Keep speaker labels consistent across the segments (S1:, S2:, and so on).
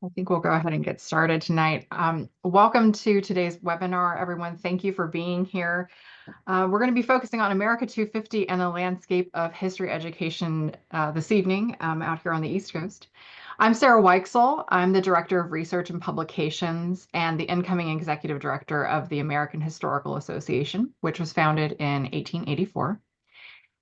S1: I think we'll go ahead and get started tonight. Welcome to today's webinar, everyone. Thank you for being here. We're going to be focusing on America 250 and the landscape of history education this evening out here on the East Coast. I'm Sarah Weicksel. I'm the Director of Research and Publications and the incoming Executive Director of the American Historical Association, which was founded in 1884.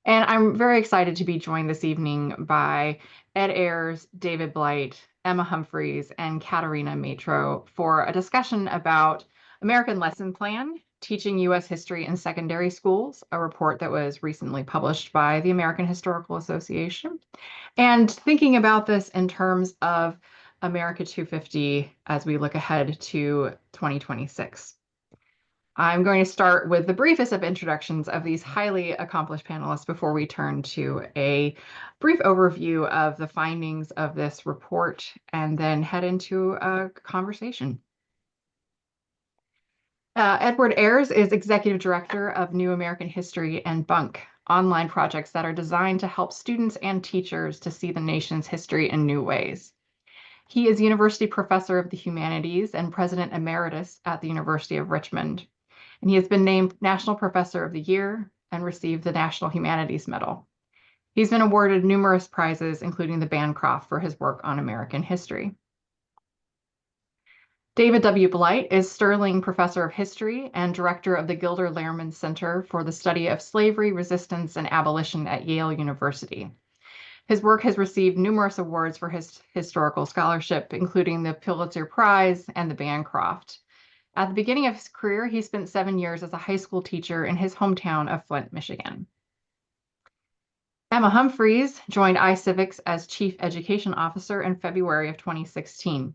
S1: And I'm very excited to be joined this evening by Ed Ayers, David Blight, Emma Humphries, and Katharina Matro for a discussion about American Lesson Plan, Teaching U.S. History in Secondary Schools, a report that was recently published by the American Historical Association, and thinking about this in terms of America 250 as we look ahead to 2026. I'm going to start with the briefest of introductions of these highly accomplished panelists before we turn to a brief overview of the findings of this report and then head into a conversation. Edward Ayers is Executive Director of New American History and BUNC, online projects that are designed to help students and teachers to see the nation's history in new ways. He is University Professor of the Humanities and President Emeritus at the University of Richmond. And he has been named National Professor of the Year and received the National Humanities Medal. He's been awarded numerous prizes, including the Bancroft for his work on American history. David W. Blight is Sterling Professor of History and Director of the Gilder Lehrman Center for the Study of Slavery, Resistance, and Abolition at Yale University. His work has received numerous awards for his historical scholarship, including the Pulitzer Prize and the Bancroft. At the beginning of his career, he spent 7 years as a high school teacher in his hometown of Flint, Michigan. Emma Humphries joined iCivics as Chief Education Officer in February of 2016.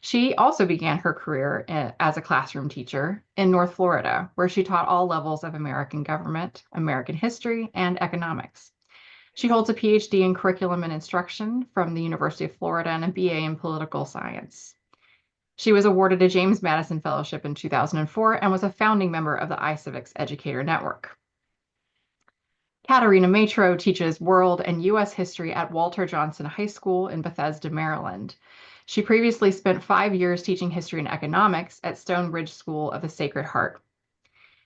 S1: She also began her career as a classroom teacher in North Florida, where she taught all levels of American government, American history, and economics. She holds a PhD in curriculum and instruction from the University of Florida and a BA in political science. She was awarded a James Madison Fellowship in 2004 and was a founding member of the iCivics Educator Network. Katharina Matro teaches world and U.S. history at Walter Johnson High School in Bethesda, Maryland. She previously spent 5 years teaching history and economics at Stonebridge School of the Sacred Heart.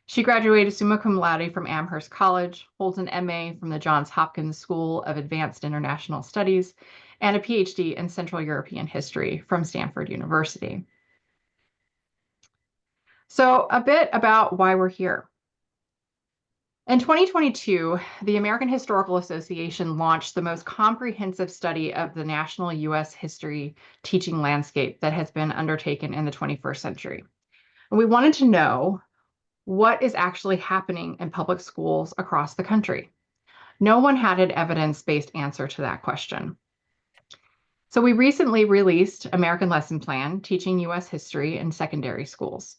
S1: She graduated summa cum laude from Amherst College, holds an MA from the Johns Hopkins School of Advanced International Studies, and a PhD in Central European History from Stanford University. So a bit about why we're here. In 2022, the American Historical Association launched the most comprehensive study of the national U.S. history teaching landscape that has been undertaken in the 21st century. And we wanted to know what is actually happening in public schools across the country. No one had an evidence-based answer to that question. So we recently released American Lesson Plan, Teaching U.S. History in Secondary Schools.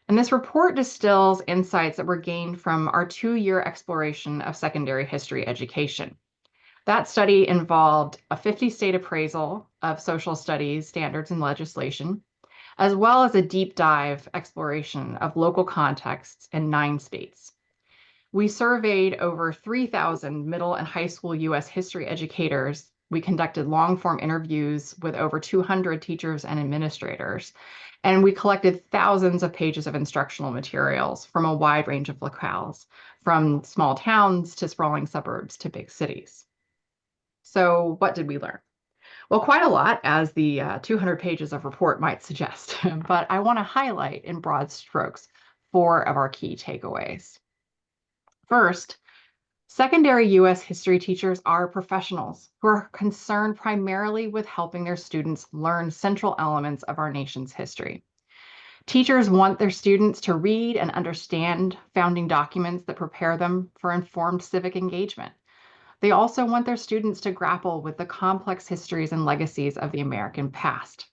S1: And this report distills insights that were gained from our 2-year exploration of secondary history education. That study involved a 50-state appraisal of social studies, standards, and legislation, as well as a deep dive exploration of local contexts in 9 states. We surveyed over 3,000 middle and high school U.S. history educators. We conducted long-form interviews with over 200 teachers and administrators, and we collected thousands of pages of instructional materials from a wide range of locales, from small towns to sprawling suburbs to big cities. So what did we learn? Well, quite a lot, as the 200 pages of report might suggest, but I want to highlight in broad strokes 4 of our key takeaways. First, secondary U.S. history teachers are professionals who are concerned primarily with helping their students learn central elements of our nation's history. Teachers want their students to read and understand founding documents that prepare them for informed civic engagement. They also want their students to grapple with the complex histories and legacies of the American past.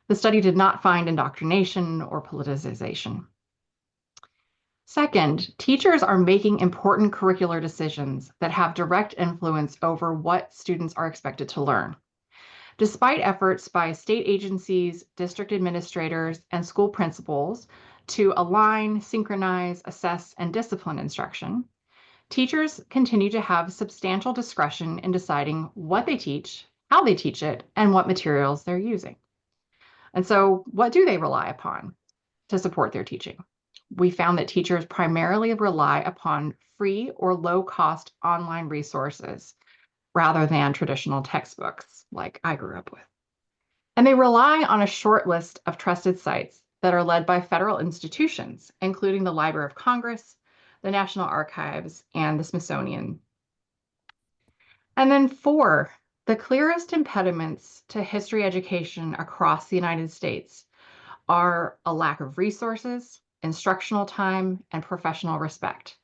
S1: The study did not find indoctrination or politicization. Second, teachers are making important curricular decisions that have direct influence over what students are expected to learn. Despite efforts by state agencies, district administrators, and school principals to align, synchronize, assess, and discipline instruction, teachers continue to have substantial discretion in deciding what they teach, how they teach it, and what materials they're using. And so what do they rely upon to support their teaching? We found that teachers primarily rely upon free or low-cost online resources rather than traditional textbooks like I grew up with. And they rely on a short list of trusted sites that are led by federal institutions, including the Library of Congress, the National Archives, and the Smithsonian. And then 4, the clearest impediments to history education across the United States are a lack of resources, instructional time, and professional respect.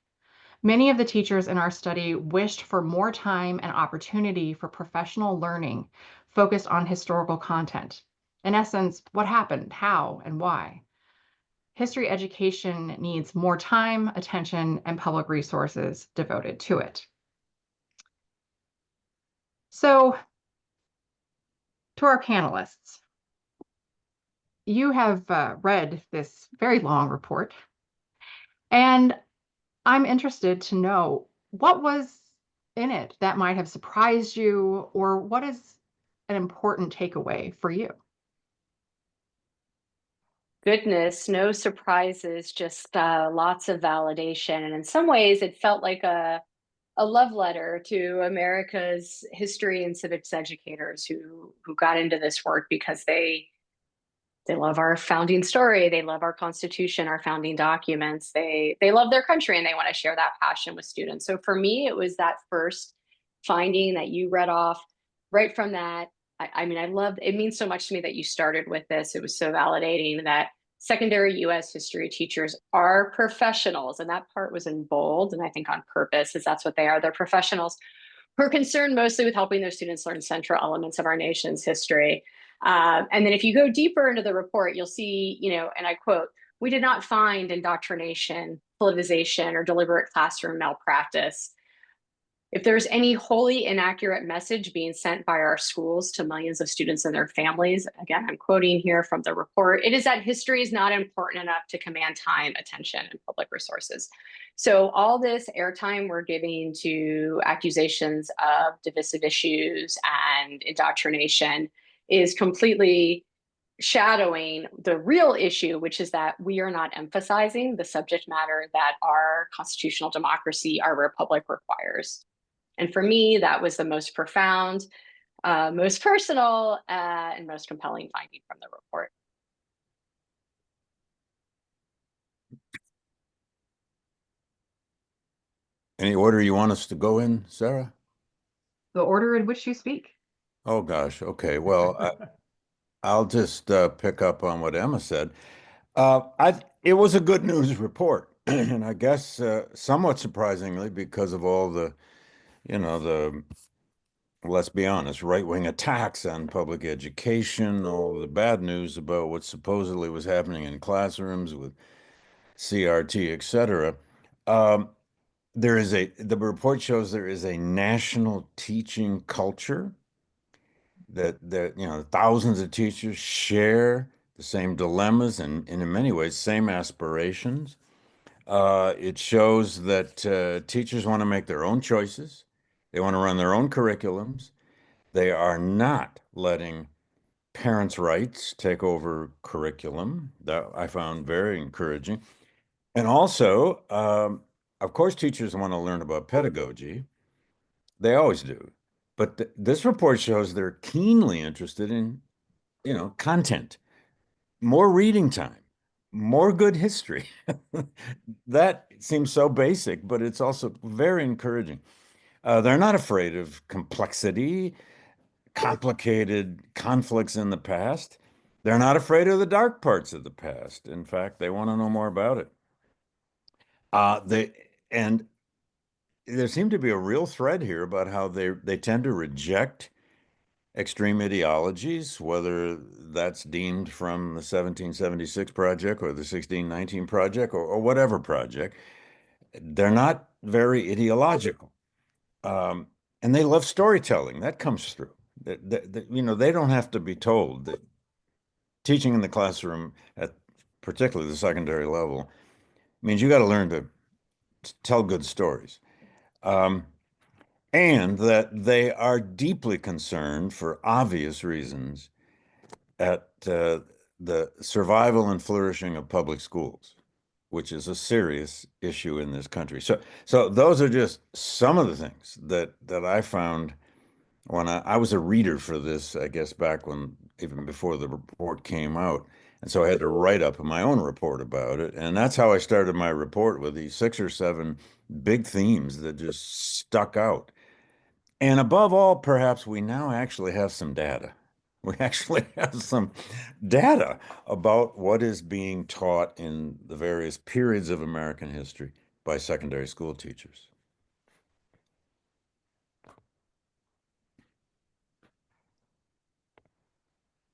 S1: Many of the teachers in our study wished for more time and opportunity for professional learning focused on historical content. In essence, what happened, how, and why. History education needs more time, attention, and public resources devoted to it. So, to our panelists, you have read this very long report, and I'm interested to know what was in it that might have surprised you, or what is an important takeaway for you?
S2: Goodness, no surprises, just lots of validation. And in some ways, it felt like a love letter to America's history and civics educators who got into this work because they love our founding story, they love our Constitution, our founding documents, they love their country, and they want to share that passion with students. So for me, it was that first finding that you read off right from that. I mean, I loved it. Means so much to me that you started with this. It was so validating that secondary US history teachers are professionals. And that part was in bold, and I think on purpose, as that's what they are. They're professionals who are concerned mostly with helping their students learn central elements of our nation's history. And then if you go deeper into the report, you'll see, and I quote, "We did not find indoctrination, politicization, or deliberate classroom malpractice. If there's any wholly inaccurate message being sent by our schools to millions of students and their families," again, I'm quoting here from the report, "it is that history is not important enough to command time, attention, and public resources." So all this airtime we're giving to accusations of divisive issues and indoctrination is completely shadowing the real issue, which is that we are not emphasizing the subject matter that our constitutional democracy, our republic requires. And for me, that was the most profound, most personal, and most compelling finding from the report.
S3: Any order you want us to go in, Sarah?
S1: The order in which you speak.
S3: Oh, gosh. Okay. Well, I'll just pick up on what Emma said. It was a good news report, and I guess somewhat surprisingly because of all the, let's be honest, right-wing attacks on public education, all the bad news about what supposedly was happening in classrooms with CRT, etc. Um, the report shows there is a national teaching culture that thousands of teachers share the same dilemmas and in many ways same aspirations. It shows that teachers want to make their own choices. They want to run their own curriculums. They are not letting parents' rights take over curriculum. That I found very encouraging. And also, of course, teachers want to learn about pedagogy. They always do. But this report shows they're keenly interested in, content, more reading time, more good history. That seems so basic, but it's also very encouraging. They're not afraid of complexity, complicated conflicts in the past. They're not afraid of the dark parts of the past. In fact, they want to know more about it. And there seemed to be a real thread here about how they tend to reject extreme ideologies, whether that's deemed from the 1776 project or the 1619 project or whatever project. They're not very ideological. And they love storytelling. That comes through. They don't have to be told that teaching in the classroom at particularly the secondary level means you got to learn to tell good stories. And that they are deeply concerned for obvious reasons at the survival and flourishing of public schools, which is a serious issue in this country. So those are just some of the things that I found when I was a reader for this, I guess back when, even before the report came out. And so I had to write up my own report about it. And that's how I started my report, with these 6 or 7 big themes that just stuck out. And above all, perhaps we now actually have some data. We actually have some data about what is being taught in the various periods of American history by secondary school teachers.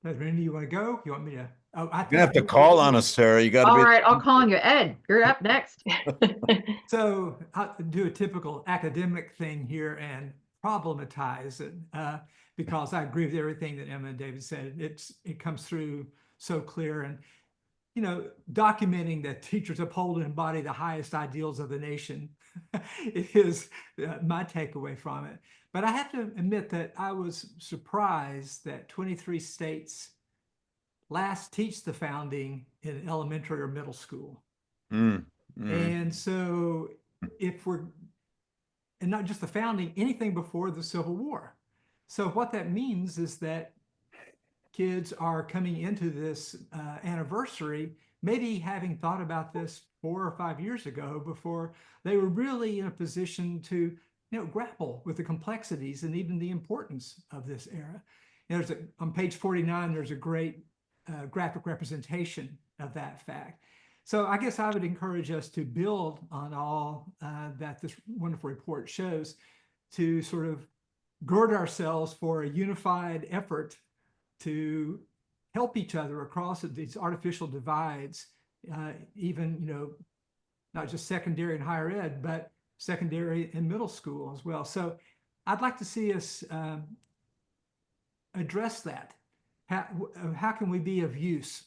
S4: Randy, you want to go? You want me to? Oh, I
S3: You're gonna have to call on us, Sarah. You got to
S1: All
S3: be.
S1: right, I'll call on you. Ed, you're up next.
S4: So I'll do a typical academic thing here and problematize it because I agree with everything that Emma and David said. It comes through so clear, and documenting that teachers uphold and embody the highest ideals of the nation is my takeaway from it. But I have to admit that I was surprised that 23 states last teach the founding in elementary or middle school. And so if we're, and not just the founding, anything before the Civil War. So what that means is that kids are coming into this anniversary, maybe having thought about this 4 or 5 years ago, before they were really in a position to grapple with the complexities and even the importance of this era. On page 49, there's a great graphic representation of that fact. So I guess I would encourage us to build on all that this wonderful report shows, to sort of gird ourselves for a unified effort to help each other across these artificial divides, even, not just secondary and higher ed, but secondary and middle school as well. So I'd like to see us address that. How can we be of use?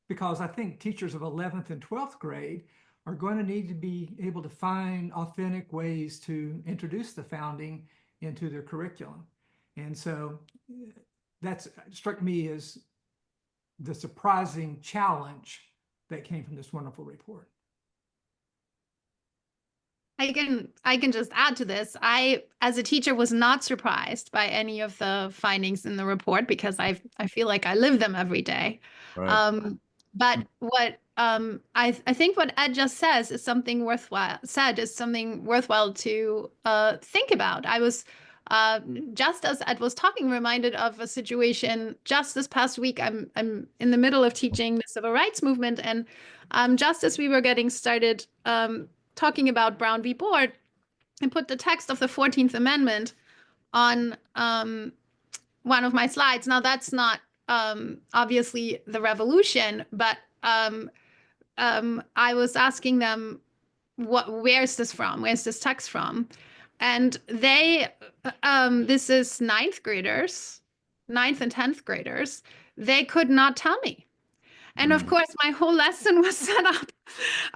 S4: Because I think teachers of 11th and 12th grade are going to need to be able to find authentic ways to introduce the founding into their curriculum. And so that's struck me as the surprising challenge that came from this wonderful report.
S5: I can just add to this. I, as a teacher, was not surprised by any of the findings in the report, because I feel like I live them every day.
S3: Right.
S5: But what I think what Ed just says is something worthwhile. To think about. I was just as Ed was talking, reminded of a situation just this past week. I'm in the middle of teaching the civil rights movement, and just as we were getting started talking about Brown v. Board, and put the text of the 14th Amendment on one of my slides. Now, that's not obviously the revolution, but I was asking them, where's this from? Where's this text from? And they, this is 9th and 10th graders. They could not tell me. And of course, my whole lesson was set up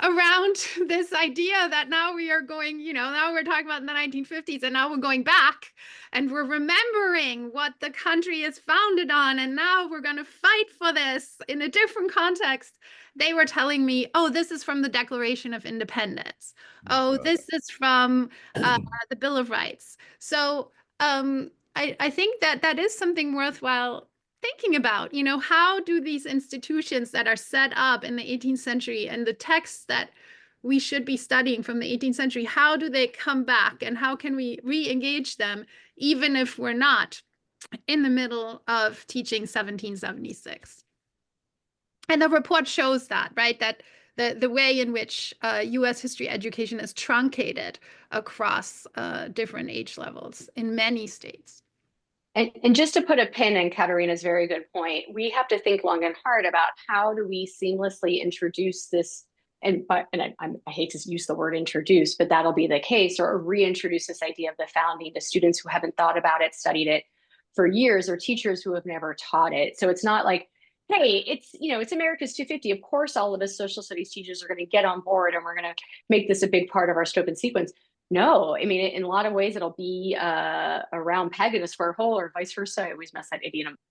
S5: around this idea that now we are going, now we're talking about the 1950s, and now we're going back and we're remembering what the country is founded on. And now we're going to fight for this in a different context. They were telling me, oh, this is from the Declaration of Independence. Oh, this is from the Bill of Rights. So I think that is something worthwhile thinking about. How do these institutions that are set up in the 18th century, and the texts that we should be studying from the 18th century, how do they come back, and how can we re-engage them, even if we're not in the middle of teaching 1776? And the report shows that, right? That the way in which US history education is truncated across different age levels in many states.
S2: And just to put a pin in Katharina's very good point, we have to think long and hard about how do we seamlessly introduce this, I hate to use the word introduce, but that'll be the case, or reintroduce this idea of the founding to students who haven't thought about it, studied it for years, or teachers who have never taught it. So it's not like, hey, it's America's 250. Of course, all of us social studies teachers are going to get on board and we're going to make this a big part of our scope and sequence. No, I mean, in a lot of ways, it'll be around peg in a square hole, or vice versa. I always mess that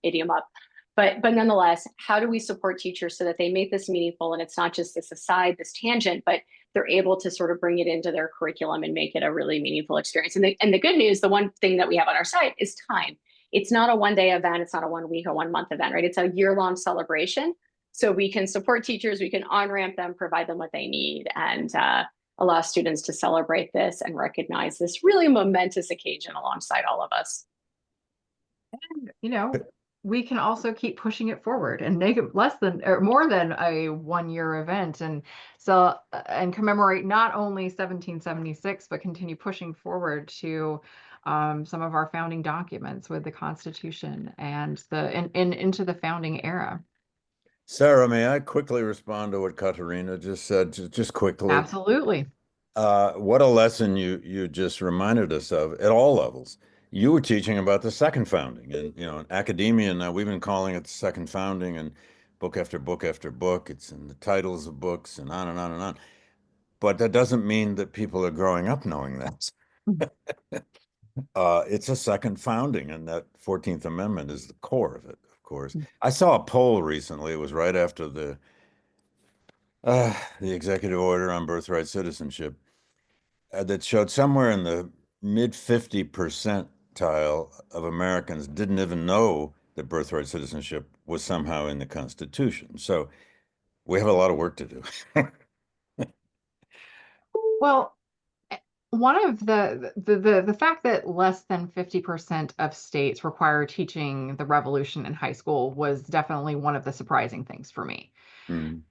S2: idiom up. But nonetheless, how do we support teachers so that they make this meaningful and it's not just this aside, this tangent, but they're able to sort of bring it into their curriculum and make it a really meaningful experience. And the good news, the one thing that we have on our site is time. It's not a one-day event. It's not a 1 week or 1 month event, right? It's a year-long celebration. So we can support teachers, we can on-ramp them, provide them what they need, and allow students to celebrate this and recognize this really momentous occasion alongside all of us.
S1: And, you know, we can also keep pushing it forward and make it less than or more than a 1-year event, and so and commemorate not only 1776 but continue pushing forward to some of our founding documents with the Constitution and into the founding era.
S3: Sarah, may I quickly respond to what Katharina just said? Just quickly.
S1: Absolutely.
S3: What a lesson you just reminded us of at all levels. You were teaching about the second founding, and you know, in academia now we've been calling it the second founding, and book after book after book, it's in the titles of books and on and on and on. But that doesn't mean that people are growing up knowing that. It's a second founding, and that 14th Amendment is the core of it, of course. I saw a poll recently, it was right after the executive order on birthright citizenship, that showed somewhere in the mid 50 percentile of Americans didn't even know that birthright citizenship was somehow in the Constitution. So we have a lot of work to do.
S1: Well, one of the fact that less than 50% of states require teaching the Revolution in high school was definitely one of the surprising things for me.
S3: Mm.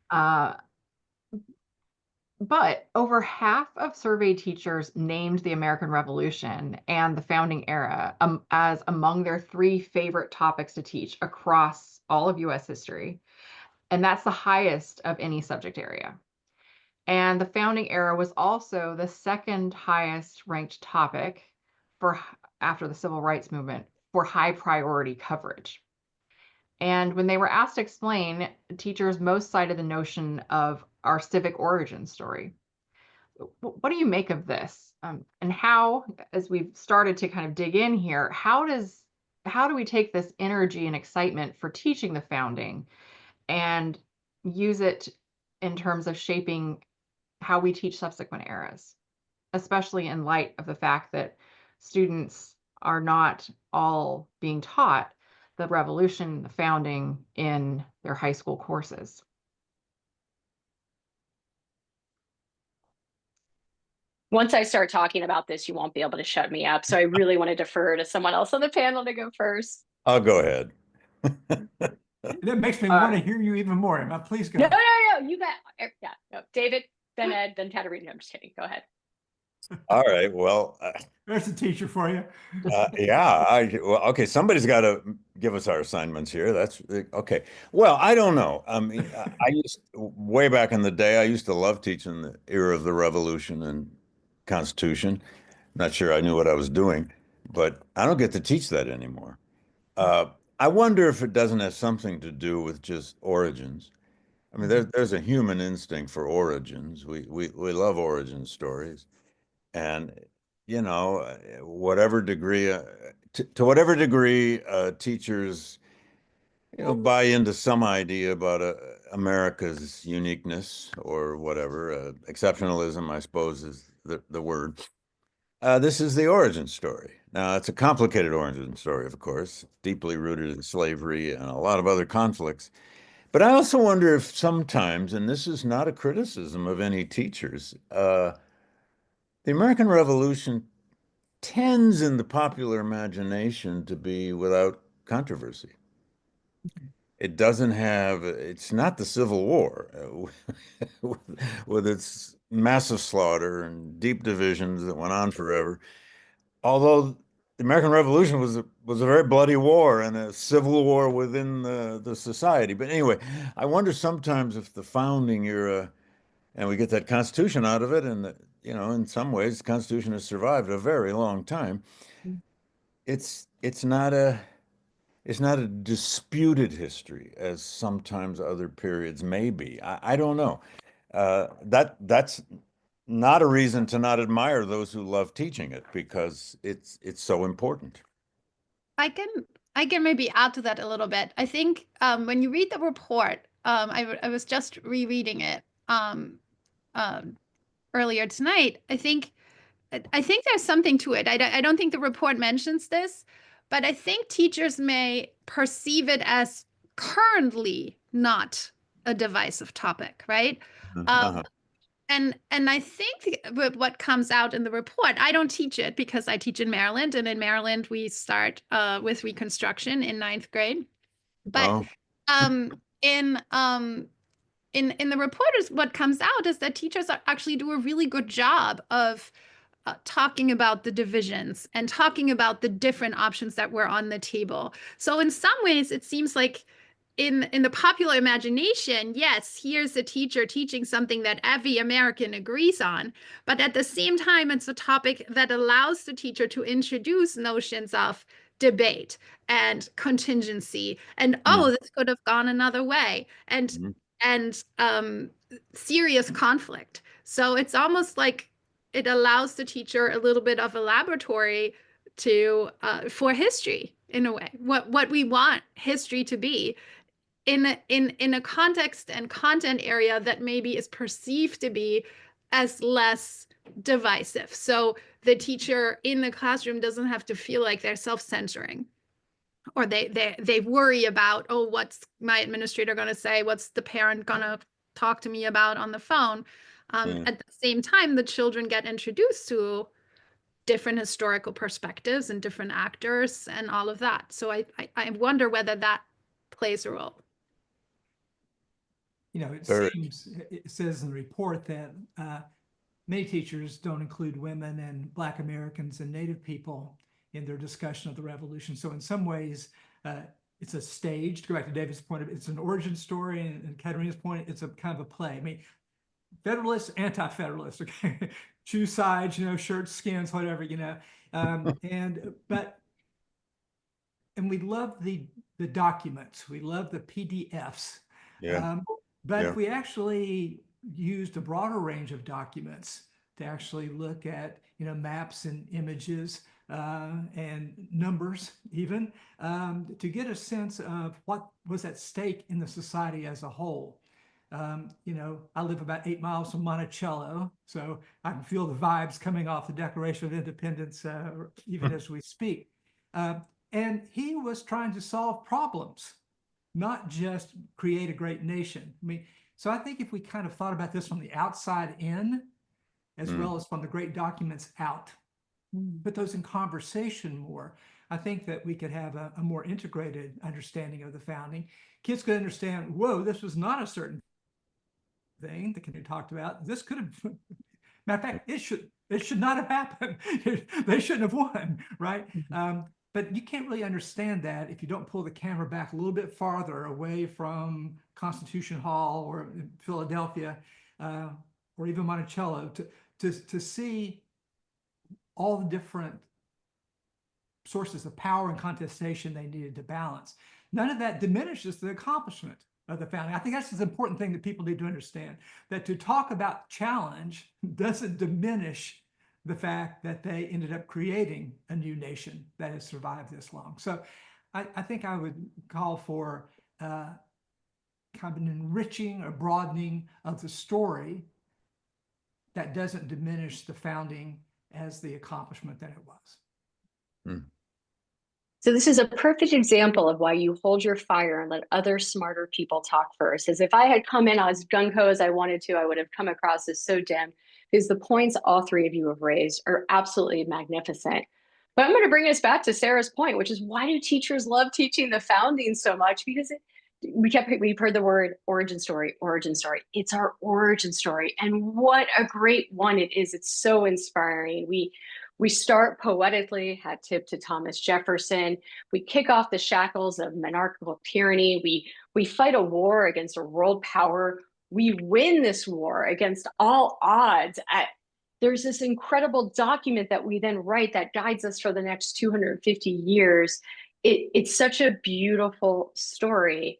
S1: But over half of surveyed teachers named the American Revolution and the founding era as among their 3 favorite topics to teach across all of US history. And that's the highest of any subject area. And the founding era was also the second highest ranked topic after the civil rights movement for high priority coverage. And when they were asked to explain, teachers most cited the notion of our civic origin story. What do you make of this? And how, as we've started to kind of dig in here, how do we take this energy and excitement for teaching the founding and use it in terms of shaping how we teach subsequent eras, especially in light of the fact that students are not all being taught the Revolution, the founding in their high school courses?
S2: Once I start talking about this, you won't be able to shut me up. So I really want to defer to someone else on the panel to go first.
S3: I'll go ahead.
S4: That makes me want to hear you even more, Emma. Please go.
S2: No, you got, yeah, no. David, then Ed, then Katharina. No, I'm just kidding. Go ahead.
S3: All right. Well,
S4: There's a teacher for you.
S3: yeah. Well, okay. Somebody's got to give us our assignments here. That's okay. Well, I don't know. I mean, way back in the day, I used to love teaching the era of the Revolution and Constitution. Not sure I knew what I was doing, but I don't get to teach that anymore. I wonder if it doesn't have something to do with just origins. I mean, there's a human instinct for origins. We love origin stories. And, you know, whatever degree, to whatever degree teachers, you know, buy into some idea about America's uniqueness or whatever, exceptionalism, I suppose, is the word. This is the origin story. Now, it's a complicated origin story, of course, deeply rooted in slavery and a lot of other conflicts. But I also wonder if sometimes, and this is not a criticism of any teachers, the American Revolution tends in the popular imagination to be without controversy. It doesn't have, it's not the Civil War with its massive slaughter and deep divisions that went on forever. Although the American Revolution was a very bloody war and a civil war within the society. But anyway, I wonder sometimes if the founding era, and we get that Constitution out of it, and you know, in some ways, the Constitution has survived a very long time. It's not a disputed history as sometimes other periods may be. I don't know. That's not a reason to not admire those who love teaching it because it's so important.
S5: I can I can maybe add to that a little bit. I think when you read the report, I was just rereading it earlier tonight. I think there's something to it. I don't think the report mentions this, but I think teachers may perceive it as currently not a divisive topic, right?
S3: Uh-huh.
S5: And I think what comes out in the report, I don't teach it because I teach in Maryland, and in Maryland we start with Reconstruction in 9th grade. But
S3: Oh,
S5: in the report, what comes out is that teachers actually do a really good job of talking about the divisions and talking about the different options that were on the table. So in some ways, it seems like in the popular imagination, yes, here's a teacher teaching something that every American agrees on, but at the same time, it's a topic that allows the teacher to introduce notions of debate and contingency and this could have gone another way and serious conflict. So it's almost like it allows the teacher a little bit of a laboratory to for history in a way, what we want history to be in a context and content area that maybe is perceived to be as less divisive. So the teacher in the classroom doesn't have to feel like they're self-censoring, or they worry about, oh, what's my administrator going to say? What's the parent going to talk to me about on the phone? At the same time, the children get introduced to different historical perspectives and different actors and all of that. So I wonder whether that plays a role.
S4: You know, it
S3: Very.
S4: seems, it says in the report that many teachers don't include women and Black Americans and Native people in their discussion of the revolution. So in some ways, it's a stage, to go back to David's point, it's an origin story, and Katharina's point, it's a kind of a play. I mean, Federalists, anti-Federalists, okay, choose sides, you know, shirts, skins, whatever, you know, and we love the documents, we love the PDFs, but if we actually used a broader range of documents to actually look at, you know, maps and images and numbers even, to get a sense of what was at stake in the society as a whole. You know, I live about 8 miles from Monticello, so I can feel the vibes coming off the Declaration of Independence even as we speak. And he was trying to solve problems, not just create a great nation. I mean, so I think if we kind of thought about this from the outside in, as well as from the great documents out, put those in conversation more, I think that we could have a more integrated understanding of the founding. Kids could understand, whoa, this was not a certain thing that can be talked about. This could have, matter of fact, it should not have happened. They shouldn't have won, right? But you can't really understand that if you don't pull the camera back a little bit farther away from Constitution Hall or Philadelphia or even Monticello to see all the different sources of power and contestation they needed to balance. None of that diminishes the accomplishment of the founding. I think that's an important thing that people need to understand, that to talk about challenge doesn't diminish the fact that they ended up creating a new nation that has survived this long. So I think I would call for kind of an enriching or broadening of the story that doesn't diminish the founding as the accomplishment that it was.
S2: So this is a perfect example of why you hold your fire and let other smarter people talk first. As if I had come in as gung-ho as I wanted to, I would have come across as so dim, because the points all three of you have raised are absolutely magnificent. But I'm going to bring us back to Sarah's point, which is, why do teachers love teaching the founding so much? Because we've heard the word origin story, origin story. It's our origin story. And what a great one it is. It's so inspiring. We start poetically, hat tip to Thomas Jefferson. We kick off the shackles of monarchical tyranny. We fight a war against a world power. We win this war against all odds. There's this incredible document that we then write that guides us for the next 250 years. It's such a beautiful story.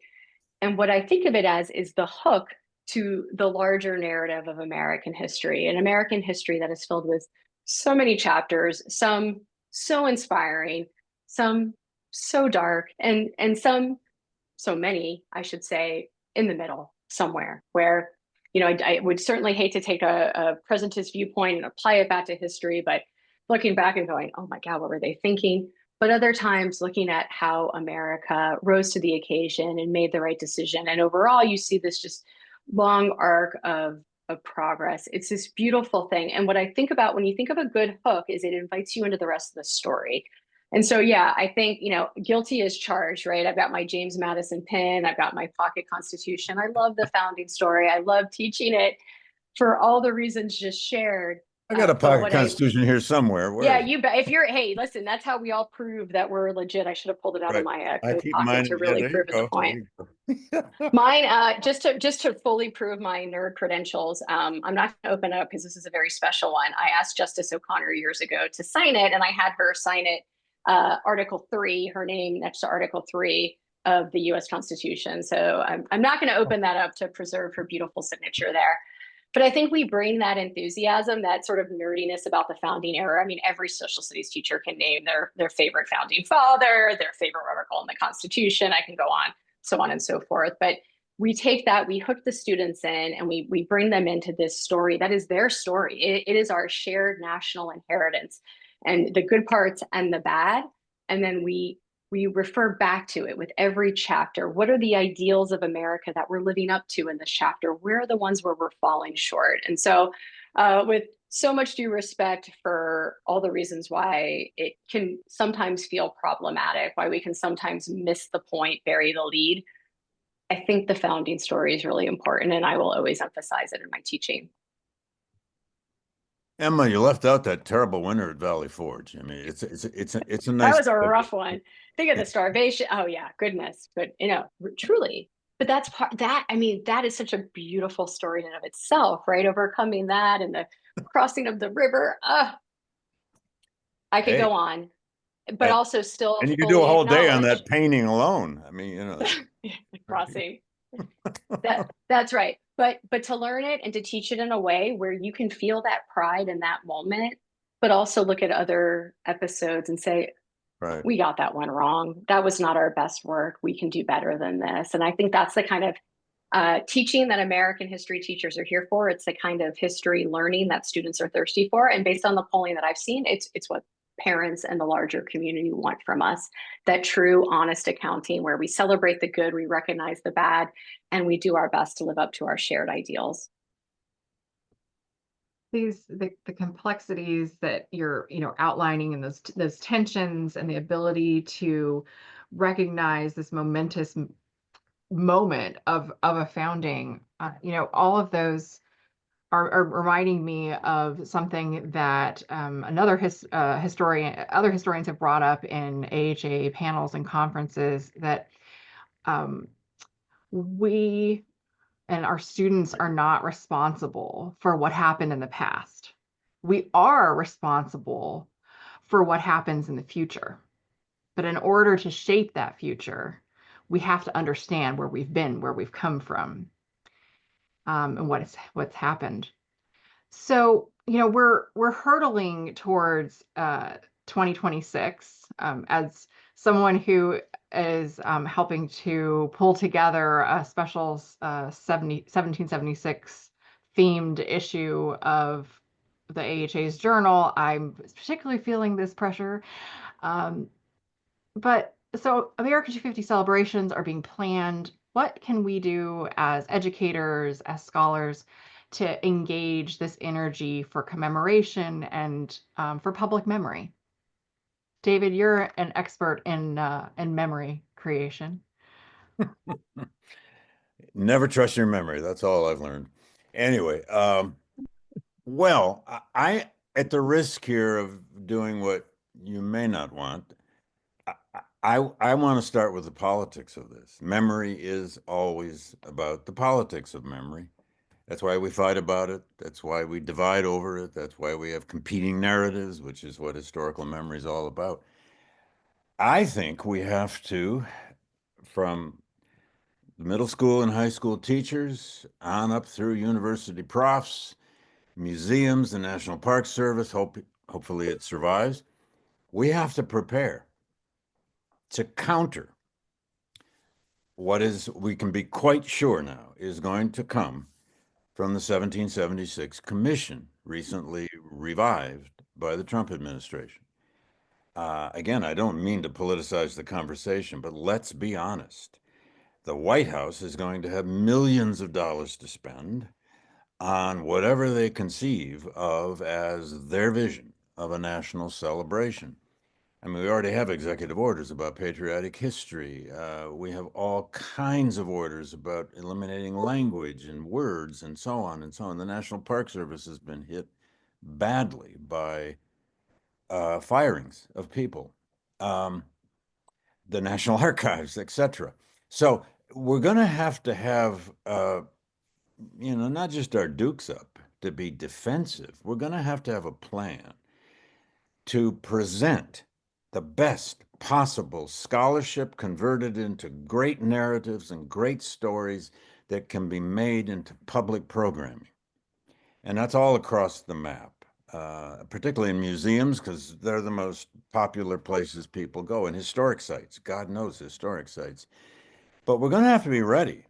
S2: And what I think of it as is the hook to the larger narrative of American history, an American history that is filled with so many chapters, some so inspiring, some so dark, and so many, I should say, in the middle somewhere where, I would certainly hate to take a presentist viewpoint and apply it back to history, but looking back and going, oh my God, what were they thinking? But other times looking at how America rose to the occasion and made the right decision. And overall, you see this just long arc of progress. It's this beautiful thing. And what I think about when you think of a good hook is it invites you into the rest of the story. And so, yeah, I think, guilty as charged, right? I've got my James Madison pin. I've got my pocket constitution. I love the founding story. I love teaching it for all the reasons just shared.
S3: I got a
S2: But
S3: pocket
S2: what
S3: constitution here somewhere. Where
S2: yeah,
S3: is it?
S2: you bet. If you're, hey, listen, that's how we all prove that we're legit. I should have pulled it out of
S3: Right.
S2: my
S3: I
S2: coat
S3: keep
S2: pocket
S3: mine.
S2: to
S3: Yeah,
S2: really
S3: there you
S2: prove the
S3: go.
S2: point.
S3: There you go.
S2: Mine, just to fully prove my nerd credentials, I'm not going to open it up because this is a very special one. I asked Justice O'Connor years ago to sign it, and I had her sign it, Article 3, her name next to Article 3 of the U.S. Constitution. So I'm not going to open that up to preserve her beautiful signature there. But I think we bring that enthusiasm, that sort of nerdiness about the founding era. I mean, every social studies teacher can name their favorite founding father, their favorite article in the Constitution. I can go on, so on and so forth. But we take that, we hook the students in, and we bring them into this story that is their story. It is our shared national inheritance, and the good parts and the bad. And then we refer back to it with every chapter. What are the ideals of America that we're living up to in this chapter? Where are the ones where we're falling short? And so with so much due respect for all the reasons why it can sometimes feel problematic, why we can sometimes miss the point, bury the lead, I think the founding story is really important, and I will always emphasize it in my teaching.
S3: Emma, you left out that terrible winter at Valley Forge. I mean, it's a nice.
S2: That was a rough one. Think of the starvation. Oh yeah, goodness. But truly. But that's part that, I mean, that is such a beautiful story in and of itself, right? Overcoming that and the crossing of the river. I could go on, but also still.
S3: And you could do a whole day on
S2: acknowledge
S3: that painting alone. I mean,
S2: the crossing. That's right. But to learn it and to teach it in a way where you can feel that pride in that moment, but also look at other episodes and say,
S3: right,
S2: we got that one wrong. That was not our best work. We can do better than this. And I think that's the kind of teaching that American history teachers are here for. It's the kind of history learning that students are thirsty for. And based on the polling that I've seen, it's what parents and the larger community want from us, that true, honest accounting where we celebrate the good, we recognize the bad, and we do our best to live up to our shared ideals.
S1: The complexities that you're outlining, and those tensions and the ability to recognize this momentous moment of a founding, all of those are reminding me of something that other historians have brought up in AHA panels and conferences, that we and our students are not responsible for what happened in the past. We are responsible for what happens in the future. But in order to shape that future, we have to understand where we've been, where we've come from, and what's happened. So, we're hurtling towards 2026. As someone who is helping to pull together a special 1776 themed issue of the AHA's journal, I'm particularly feeling this pressure. But so America 250 celebrations are being planned. What can we do as educators, as scholars, to engage this energy for commemoration and for public memory? David, you're an expert in memory creation.
S3: Never trust your memory. That's all I've learned. Anyway, well, I at the risk here of doing what you may not want, I want to start with the politics of this. Memory is always about the politics of memory. That's why we fight about it. That's why we divide over it. That's why we have competing narratives, which is what historical memory is all about. I think we have to, from middle school and high school teachers on up through university profs, museums, the National Park Service, hopefully it survives. We have to prepare. to counter what is, we can be quite sure now, is going to come from the 1776 Commission, recently revived by the Trump administration. Again, I don't mean to politicize the conversation, but let's be honest. The White House is going to have millions of dollars to spend on whatever they conceive of as their vision of a national celebration. I mean, we already have executive orders about patriotic history. We have all kinds of orders about eliminating language and words and so on and so on. The National Park Service has been hit badly by firings of people, the National Archives, etc. So we're going to have, not just our dukes up to be defensive. We're going to have a plan to present the best possible scholarship converted into great narratives and great stories that can be made into public programming. And that's all across the map, particularly in museums, because they're the most popular places people go, and historic sites. God knows historic sites. But we're going to have to be ready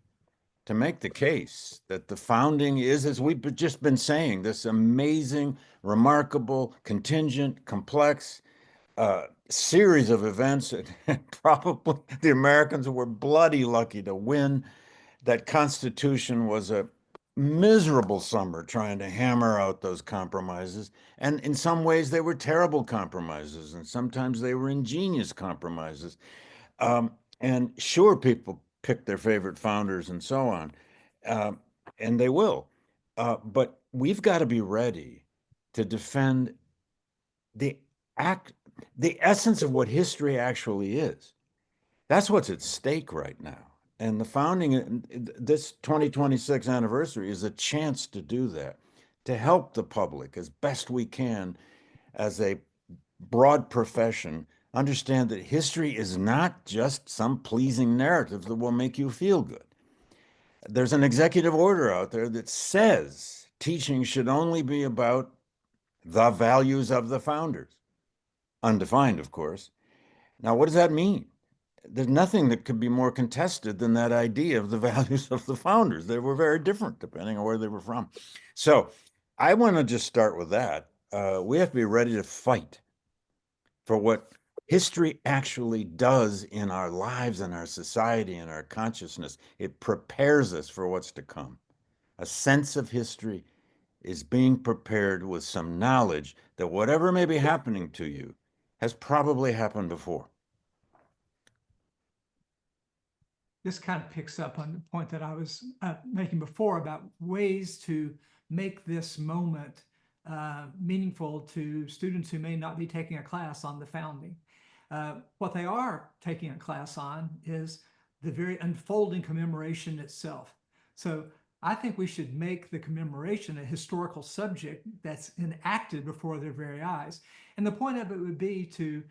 S3: to make the case that the founding is, as we've just been saying, this amazing, remarkable, contingent, complex series of events. And probably the Americans were bloody lucky to win. That Constitution was a miserable summer trying to hammer out those compromises. And in some ways, they were terrible compromises, and sometimes they were ingenious compromises. And sure, people pick their favorite founders and so on, and they will. But we've got to be ready to defend the essence of what history actually is. That's what's at stake right now. And the founding, this 2026 anniversary is a chance to do that, to help the public as best we can as a broad profession understand that history is not just some pleasing narrative that will make you feel good. There's an executive order out there that says teaching should only be about the values of the founders. Undefined, of course. Now, what does that mean? There's nothing that could be more contested than that idea of the values of the founders. They were very different depending on where they were from. So I want to just start with that. We have to be ready to fight for what history actually does in our lives and our society and our consciousness. It prepares us for what's to come. A sense of history is being prepared with some knowledge that whatever may be happening to you has probably happened before.
S4: This kind of picks up on the point that I was making before about ways to make this moment meaningful to students who may not be taking a class on the founding. What they are taking a class on is the very unfolding commemoration itself. So I think we should make the commemoration a historical subject that's enacted before their very eyes. And the point of it would be to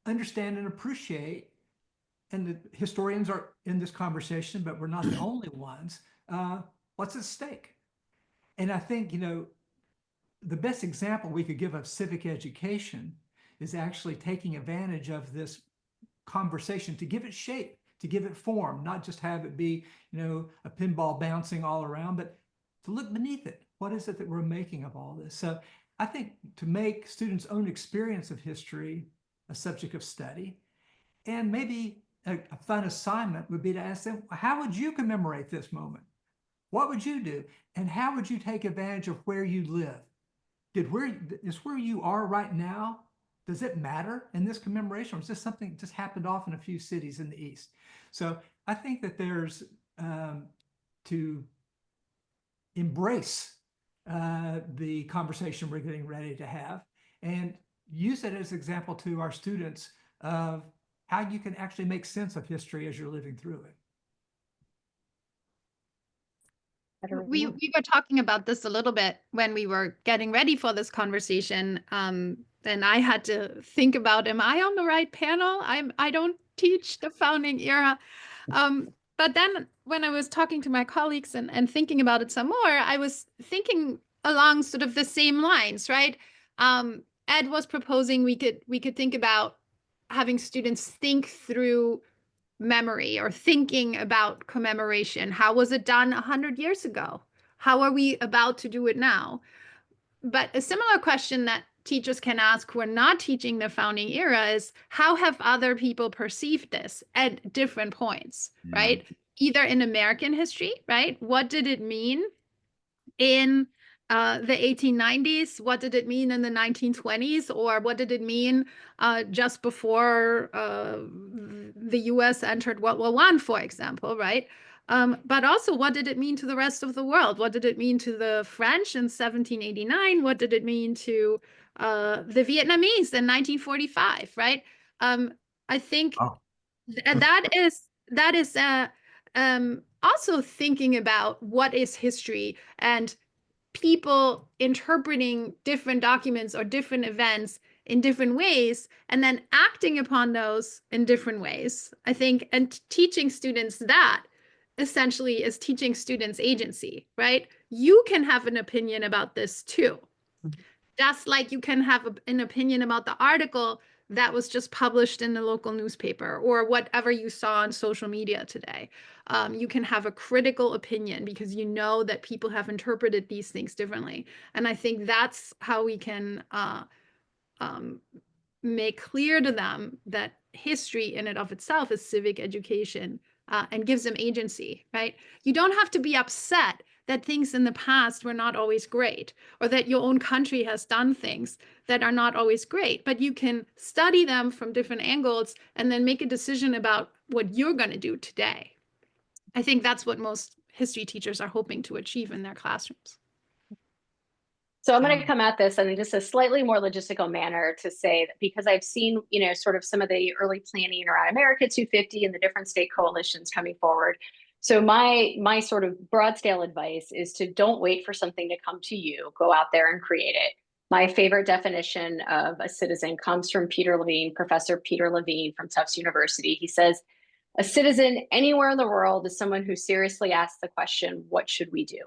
S4: understand and appreciate, and the historians are in this conversation, but we're not the only ones, what's at stake. And I think, the best example we could give of civic education is actually taking advantage of this conversation to give it shape, to give it form, not just have it be, a pinball bouncing all around, but to look beneath it. What is it that we're making of all this? So I think to make students' own experience of history a subject of study, and maybe a fun assignment would be to ask them, how would you commemorate this moment? What would you do? And how would you take advantage of where you live? Is where you are right now, does it matter in this commemoration? Or is this something that just happened off in a few cities in the East? So I think that there's to embrace the conversation we're getting ready to have and use it as an example to our students of how you can actually make sense of history as you're living through it.
S5: We were talking about this a little bit when we were getting ready for this conversation. And I had to think about, am I on the right panel? I don't teach the founding era. But then when I was talking to my colleagues and thinking about it some more, I was thinking along sort of the same lines, right? Ed was proposing we could think about having students think through memory or thinking about commemoration. How was it done 100 years ago? How are we about to do it now? But a similar question that teachers can ask who are not teaching the founding era is, how have other people perceived this at different points, right? Either in American history, right? What did it mean in the 1890s? What did it mean in the 1920s? Or what did it mean just before the US entered World War I, for example, right? But also, what did it mean to the rest of the world? What did it mean to the French in 1789? What did it mean to the Vietnamese in 1945, right? I think that is also thinking about what is history and people interpreting different documents or different events in different ways and then acting upon those in different ways, I think, and teaching students that essentially is teaching students agency, right? You can have an opinion about this too. Just like you can have an opinion about the article that was just published in the local newspaper or whatever you saw on social media today. You can have a critical opinion because you know that people have interpreted these things differently. And I think that's how we can make clear to them that history in and of itself is civic education and gives them agency, right? You don't have to be upset that things in the past were not always great, or that your own country has done things that are not always great, but you can study them from different angles and then make a decision about what you're going to do today. I think that's what most history teachers are hoping to achieve in their classrooms.
S2: So I'm going to come at this in just a slightly more logistical manner to say that because I've seen, sort of some of the early planning around America 250 and the different state coalitions coming forward. So my sort of broad scale advice is to don't wait for something to come to you. Go out there and create it. My favorite definition of a citizen comes from Professor Peter Levine from Tufts University. He says, a citizen anywhere in the world is someone who seriously asks the question, what should we do?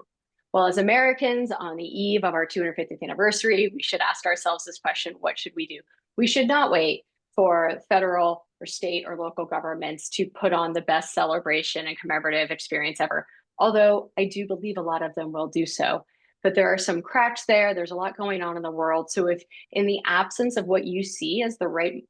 S2: Well, as Americans, on the eve of our 250th anniversary, we should ask ourselves this question, what should we do? We should not wait for federal or state or local governments to put on the best celebration and commemorative experience ever, although I do believe a lot of them will do so. But there are some cracks there. There's a lot going on in the world. So if in the absence of what you see as the right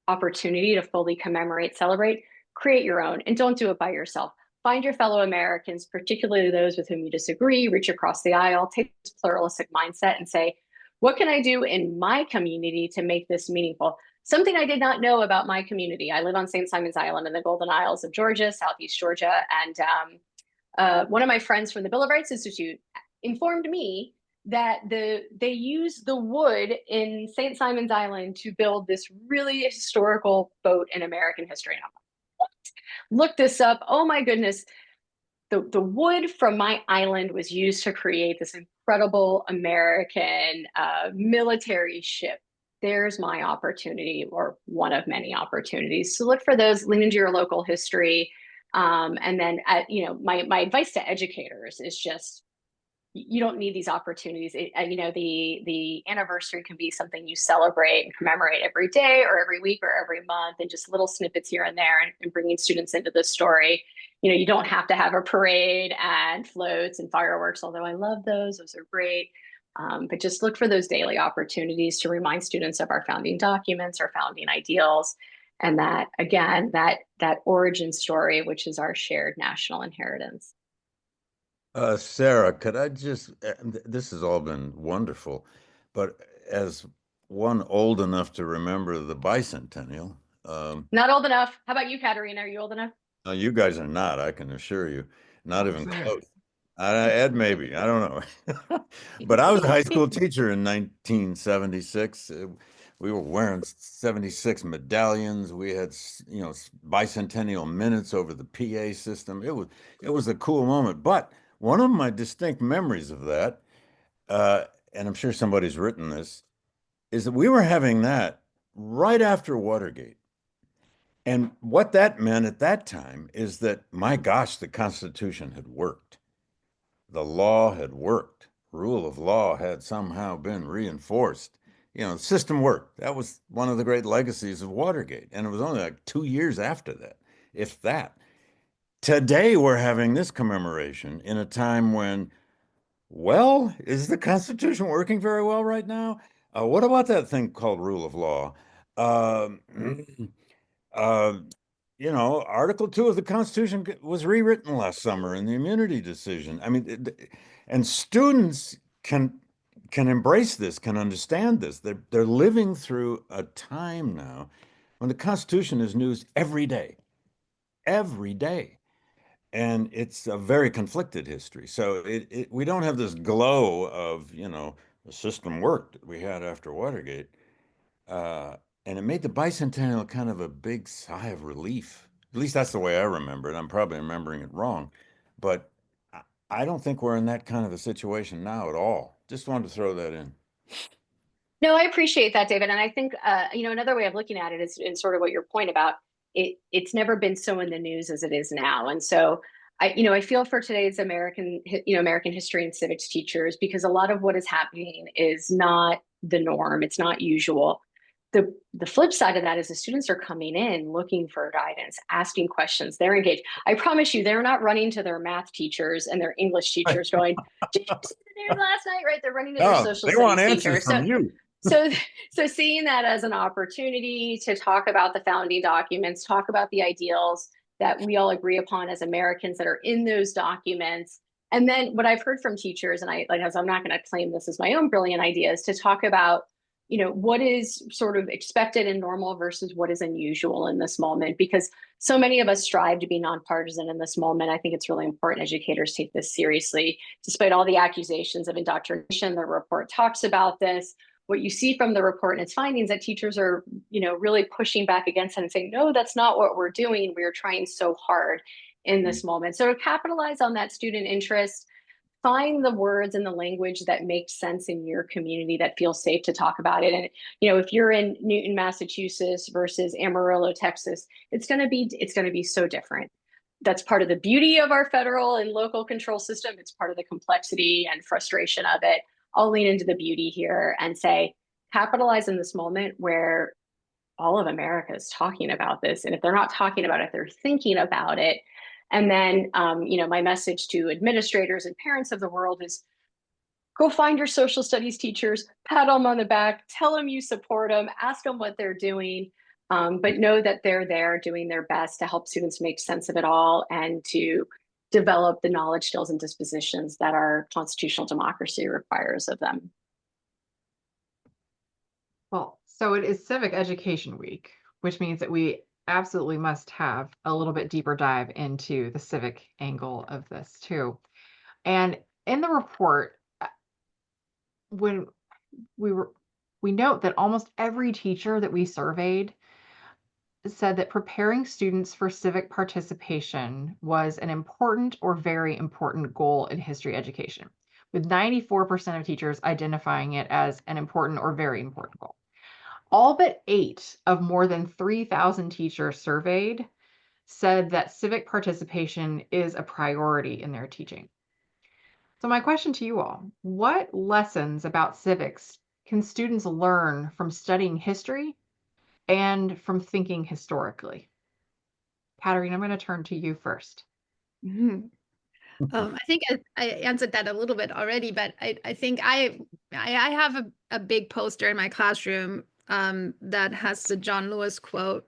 S2: opportunity to fully commemorate, celebrate, create your own, and don't do it by yourself. Find your fellow Americans, particularly those with whom you disagree, reach across the aisle, take this pluralistic mindset and say, what can I do in my community to make this meaningful? Something I did not know about my community. I live on St. Simon's Island in the Golden Isles of Georgia, Southeast Georgia. And one of my friends from the Bill of Rights Institute informed me that they use the wood in St. Simon's Island to build this really historical boat in American history. And I'm like, what? Look this up. Oh my goodness. The wood from my island was used to create this incredible American military ship. There's my opportunity, or one of many opportunities. So look for those, lean into your local history. And then, my advice to educators is just, you don't need these opportunities. The anniversary can be something you celebrate and commemorate every day or every week or every month, and just little snippets here and there, and bringing students into the story. You don't have to have a parade and floats and fireworks, although I love those. Those are great. But just look for those daily opportunities to remind students of our founding documents, our founding ideals, and that, again, that origin story, which is our shared national inheritance.
S3: Sarah, could I just, this has all been wonderful, but as one old enough to remember the bicentennial.
S2: Not old enough. How about you, Katharina? Are you old enough?
S3: No, you guys are not, I can assure you. Not even close. Ed, maybe, I don't know. But I was a high school teacher in 1976. We were wearing 76 medallions. We had, bicentennial minutes over the PA system. It was a cool moment. But one of my distinct memories of that, and I'm sure somebody's written this, is that we were having that right after Watergate. And what that meant at that time is that, my gosh, the Constitution had worked. The law had worked. Rule of law had somehow been reinforced. the system worked. That was one of the great legacies of Watergate. And it was only like 2 years after that, if that. Today, we're having this commemoration in a time when, well, is the Constitution working very well right now? What about that thing called rule of law? Um, uh, Article 2 of the Constitution was rewritten last summer in the immunity decision. I mean, and students can embrace this, can understand this. They're living through a time now when the Constitution is news every day. And it's a very conflicted history. So we don't have this glow of, the system worked that we had after Watergate. And it made the bicentennial kind of a big sigh of relief. At least that's the way I remember it. I'm probably remembering it wrong. But I don't think we're in that kind of a situation now at all. Just wanted to throw that in.
S2: No, I appreciate that, David. And I think, another way of looking at it is sort of what your point about it's never been so in the news as it is now. And so I feel for today's American history and civics teachers, because a lot of what is happening is not the norm. It's not usual. The flip side of that is the students are coming in looking for guidance, asking questions. They're engaged. I promise you, they're not running to their math teachers and their English teachers going, "Did you see the news last night?" Right? They're running to their social
S3: they want
S2: studies
S3: answers
S2: teacher.
S3: from you.
S2: So seeing that as an opportunity to talk about the founding documents, talk about the ideals that we all agree upon as Americans that are in those documents. And then what I've heard from teachers, and I'm not going to claim this as my own brilliant idea, is to talk about, what is sort of expected and normal versus what is unusual in this moment, because so many of us strive to be nonpartisan in this moment. I think it's really important educators take this seriously, despite all the accusations of indoctrination. The report talks about this. What you see from the report and its findings, that teachers are, really pushing back against it and saying, no, that's not what we're doing. We're trying so hard in this moment. So to capitalize on that student interest, find the words and the language that makes sense in your community, that feels safe to talk about it. And, if you're in Newton, Massachusetts versus Amarillo, Texas, it's going to be so different. That's part of the beauty of our federal and local control system. It's part of the complexity and frustration of it. I'll lean into the beauty here and say, capitalize in this moment where all of America is talking about this. And if they're not talking about it, they're thinking about it. And then, my message to administrators and parents of the world is, go find your social studies teachers, pat them on the back, tell them you support them, ask them what they're doing, but know that they're there doing their best to help students make sense of it all and to develop the knowledge, skills, and dispositions that our constitutional democracy requires of them.
S1: Well, so it is Civic Education Week, which means that we absolutely must have a little bit deeper dive into the civic angle of this too. And in the report, when we note that almost every teacher that we surveyed said that preparing students for civic participation was an important or very important goal in history education, with 94% of teachers identifying it as an important or very important goal. All but 8 of more than 3,000 teachers surveyed said that civic participation is a priority in their teaching. So my question to you all, what lessons about civics can students learn from studying history and from thinking historically? Katharina, I'm going to turn to you first.
S5: Mm-hmm. I think I answered that a little bit already, but I think I have a big poster in my classroom that has the John Lewis quote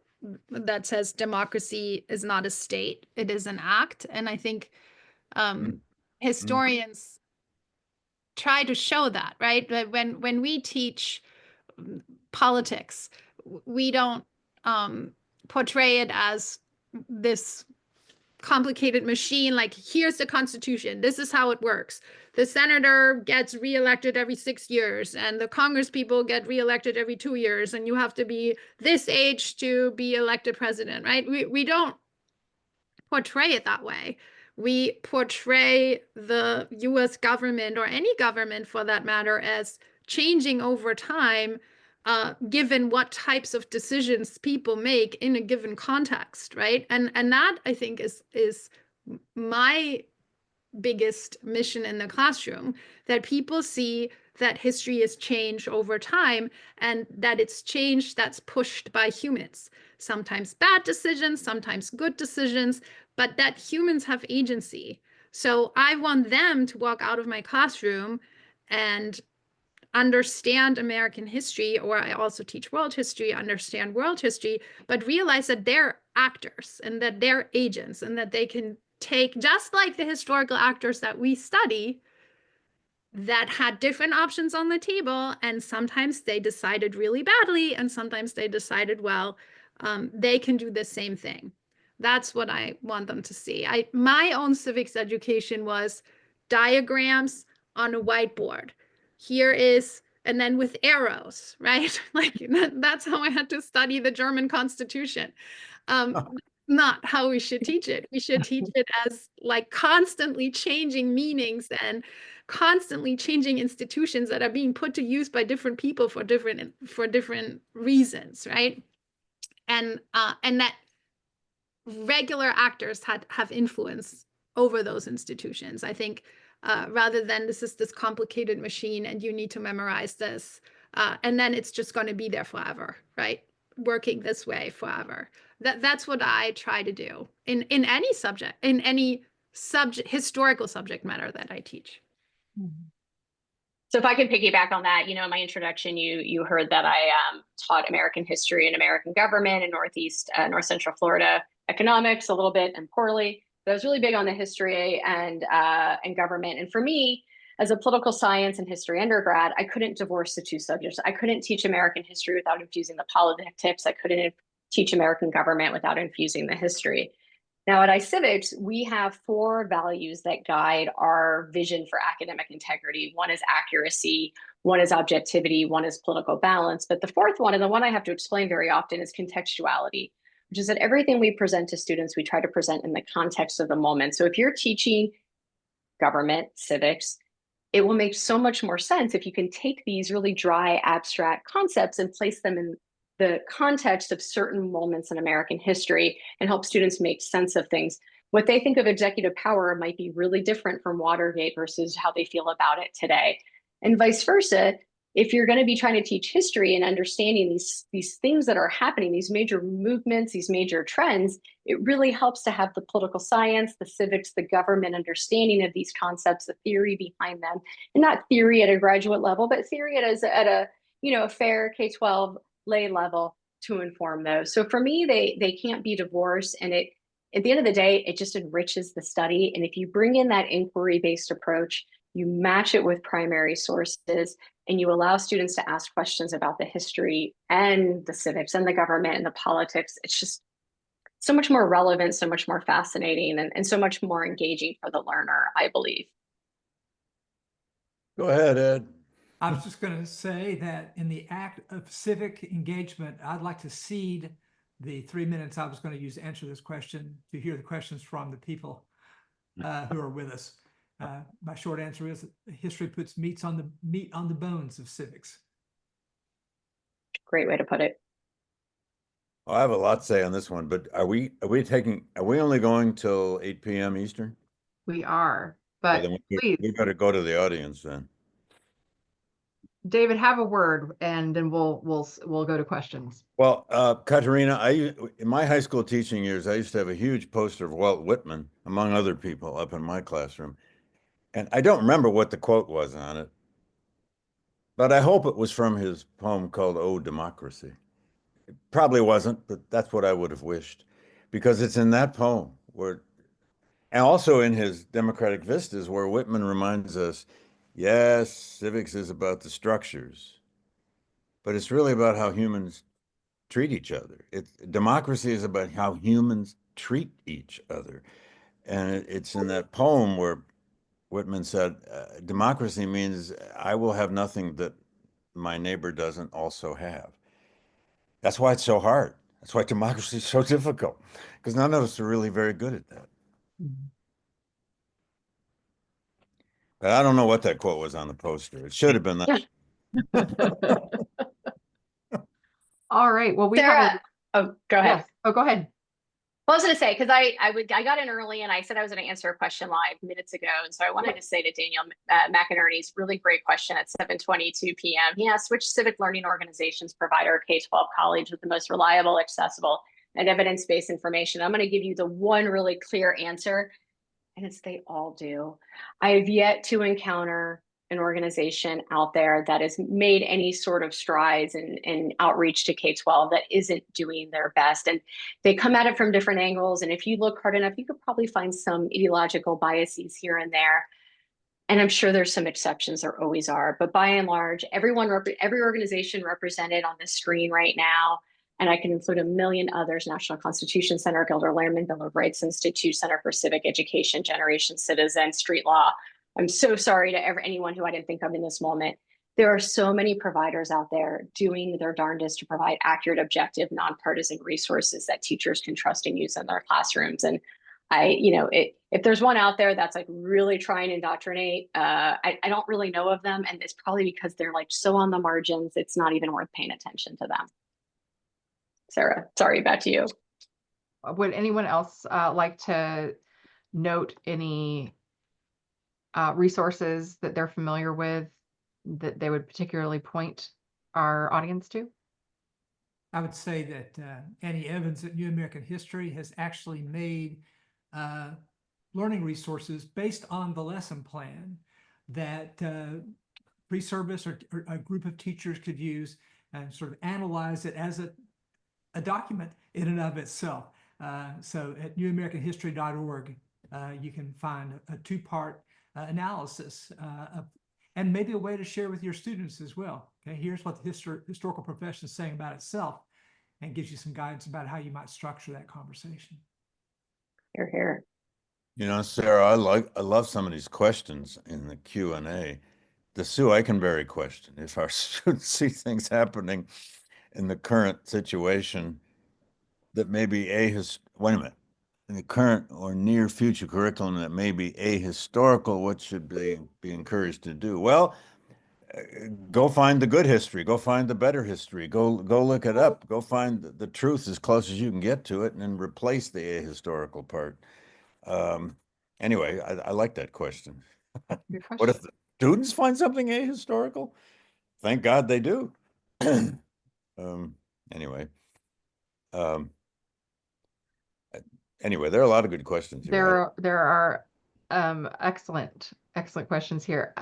S5: that says, "Democracy is not a state, it is an act." And I think historians try to show that, right? When we teach politics, we don't portray it as this complicated machine, like, here's the Constitution, this is how it works. The senator gets reelected every 6 years and the Congress people get reelected every 2 years, and you have to be this age to be elected president, right? We don't portray it that way. We portray the US government, or any government for that matter, as changing over time, given what types of decisions people make in a given context, right? And that, I think, is my biggest mission in the classroom, that people see that history has changed over time and that it's changed that's pushed by humans. Sometimes bad decisions, sometimes good decisions, but that humans have agency. So I want them to walk out of my classroom and understand American history, or I also teach world history, understand world history, but realize that they're actors and that they're agents and that they can take, just like the historical actors that we study, that had different options on the table, and sometimes they decided really badly and sometimes they decided well. They can do the same thing. That's what I want them to see. My own civics education was diagrams on a whiteboard. Here is, and then with arrows, right? Like that's how I had to study the German Constitution. Not how we should teach it. We should teach it as like constantly changing meanings and constantly changing institutions that are being put to use by different people for different reasons, right? And that regular actors have influence over those institutions. I think rather than this is this complicated machine and you need to memorize this, and then it's just going to be there forever, right? Working this way forever. That's what I try to do in any subject, in any historical subject matter that I teach.
S2: So if I can piggyback on that, in my introduction, you heard that I taught American history and American government in North Central Florida, economics a little bit and poorly. But I was really big on the history and government. And for me, as a political science and history undergrad, I couldn't divorce the two subjects. I couldn't teach American history without infusing the politics. I couldn't teach American government without infusing the history. Now at iCivics, we have 4 values that guide our vision for academic integrity. One is accuracy, one is objectivity, one is political balance. But the 4th one, and the one I have to explain very often, is contextuality, which is that everything we present to students, we try to present in the context of the moment. So if you're teaching government, civics, it will make so much more sense if you can take these really dry, abstract concepts and place them in the context of certain moments in American history and help students make sense of things. What they think of executive power might be really different from Watergate versus how they feel about it today. And vice versa, if you're going to be trying to teach history and understanding these things that are happening, these major movements, these major trends, it really helps to have the political science, the civics, the government understanding of these concepts, the theory behind them, and not theory at a graduate level, but theory at a fair K-12 lay level to inform those. So for me, they can't be divorced, and at the end of the day, it just enriches the study. And if you bring in that inquiry-based approach, you match it with primary sources, and you allow students to ask questions about the history and the civics and the government and the politics, it's just so much more relevant, so much more fascinating, and so much more engaging for the learner, I believe.
S3: Go ahead, Ed.
S4: I was just going to say that in the act of civic engagement, I'd like to cede the 3 minutes I was going to use to answer this question to hear the questions from the people who are with us. My short answer is history puts meat on the bones of civics.
S2: Great way to put it.
S3: Well, I have a lot to say on this one, but are we only going till 8 p.m. Eastern?
S1: We are, but
S3: Well, then
S1: please,
S3: we better go to the audience then.
S1: David, have a word, and then we'll go to questions.
S3: Well, Katharina, in my high school teaching years, I used to have a huge poster of Walt Whitman, among other people, up in my classroom. And I don't remember what the quote was on it, but I hope it was from his poem called "Oh, Democracy." It probably wasn't, but that's what I would have wished, because it's in that poem and also in his Democratic Vistas, where Whitman reminds us, yes, civics is about the structures, but it's really about how humans treat each other. Democracy is about how humans treat each other. And it's in that poem where Whitman said, democracy means I will have nothing that my neighbor doesn't also have. That's why it's so hard. That's why democracy is so difficult, because none of us are really very good at that. But I don't know what that quote was on the poster. It should have been that.
S1: All right. Well, we
S2: Sarah,
S1: have
S2: oh, go ahead.
S1: Yes. Oh, go ahead.
S2: Well, I was going to say, because I got in early and I said I was going to answer a question live minutes ago. And so I wanted to say to Daniel McInerney's really great question at 7:22 p.m. He asked, which civic learning organizations provide our K-12 college with the most reliable, accessible, and evidence-based information? I'm going to give you the one really clear answer, and it's they all do. I have yet to encounter an organization out there that has made any sort of strides in outreach to K-12 that isn't doing their best. And they come at it from different angles. And if you look hard enough, you could probably find some ideological biases here and there. And I'm sure there's some exceptions, there always are. But by and large, every organization represented on this screen right now, and I can include a million others: National Constitution Center, Gilder Lehrman Bill of Rights Institute, Center for Civic Education, Generation Citizen, Street Law. I'm so sorry to anyone who I didn't think of in this moment. There are so many providers out there doing their darndest to provide accurate, objective, nonpartisan resources that teachers can trust and use in their classrooms. And if there's one out there that's like really trying to indoctrinate, I don't really know of them. And it's probably because they're like so on the margins, it's not even worth paying attention to them. Sarah, sorry, back to you.
S1: Would anyone else like to note any resources that they're familiar with that they would particularly point our audience to?
S4: I would say that Annie Evans at New American History has actually made learning resources based on the lesson plan that pre-service or a group of teachers could use and sort of analyze it as a document in and of itself. So at newamericanhistory.org, you can find a two-part analysis and maybe a way to share with your students as well. Okay, here's what the historical profession is saying about itself, and gives you some guidance about how you might structure that conversation.
S2: Hear, hear.
S3: You know, Sarah, I love some of these questions in the Q&A. The Sue Eikenberry question: if our students see things happening in the current situation that may be wait a minute, in the current or near future curriculum that may be ahistorical, what should they be encouraged to do? Well, go find the good history, go find the better history, go look it up, go find the truth as close as you can get to it, and then replace the ahistorical part. Anyway, I like that question.
S1: Good question.
S3: What if the students find something ahistorical? Thank God they do. Anyway, there are a lot of good questions here.
S1: There are excellent questions here.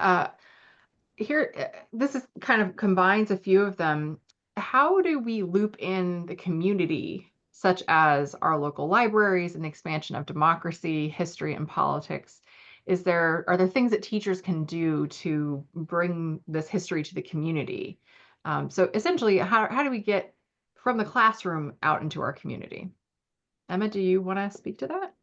S1: This is kind of combines a few of them. How do we loop in the community, such as our local libraries and the expansion of democracy, history, and politics? Are there things that teachers can do to bring this history to the community? So essentially, how do we get from the classroom out into our community? Emma, do you want to speak to that?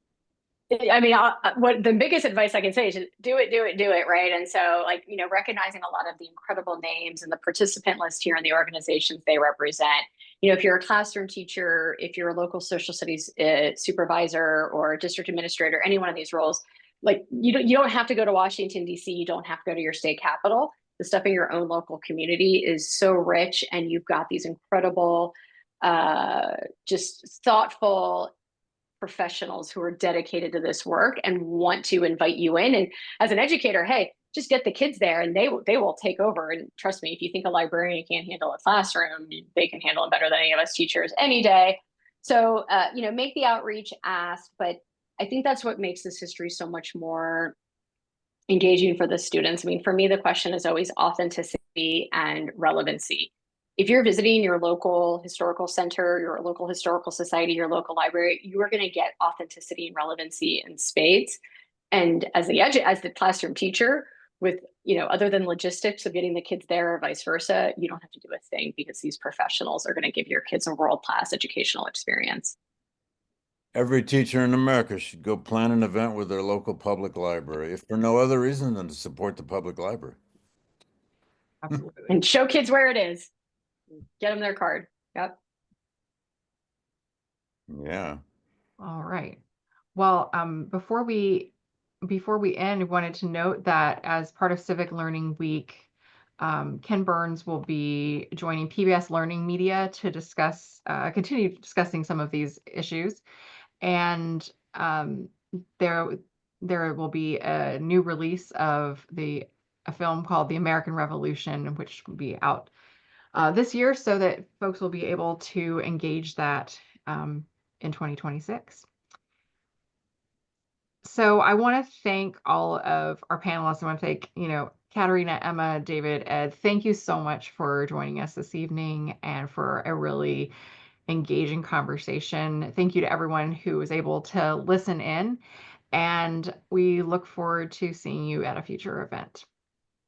S2: I mean, what the biggest advice I can say is do it, right? And so, recognizing a lot of the incredible names and the participant list here and the organizations they represent. If you're a classroom teacher, if you're a local social studies supervisor or district administrator, any one of these roles, you don't have to go to Washington, D.C. You don't have to go to your state capital. The stuff in your own local community is so rich, and you've got these incredible, just thoughtful professionals who are dedicated to this work and want to invite you in. And as an educator, hey, just get the kids there and they will take over. And trust me, if you think a librarian can't handle a classroom, they can handle it better than any of us teachers any day. So, make the outreach, ask, but I think that's what makes this history so much more engaging for the students. I mean, for me, the question is always authenticity and relevancy. If you're visiting your local historical center, your local historical society, your local library, you are going to get authenticity and relevancy in spades. And as the classroom teacher, with other than logistics of getting the kids there or vice versa, you don't have to do a thing, because these professionals are going to give your kids a world-class educational experience.
S3: Every teacher in America should go plan an event with their local public library, if for no other reason than to support the public library.
S1: Absolutely.
S2: And show kids where it is. Get them their card. Yep.
S3: Yeah.
S1: All right. Well, before we end, I wanted to note that as part of Civic Learning Week, Ken Burns will be joining PBS Learning Media to continue discussing some of these issues. And there will be a new release of a film called The American Revolution, which will be out this year, so that folks will be able to engage that in 2026. So I want to thank all of our panelists. I want to thank, Katharina, Emma, David, Ed. Thank you so much for joining us this evening and for a really engaging conversation. Thank you to everyone who was able to listen in, and we look forward to seeing you at a future event.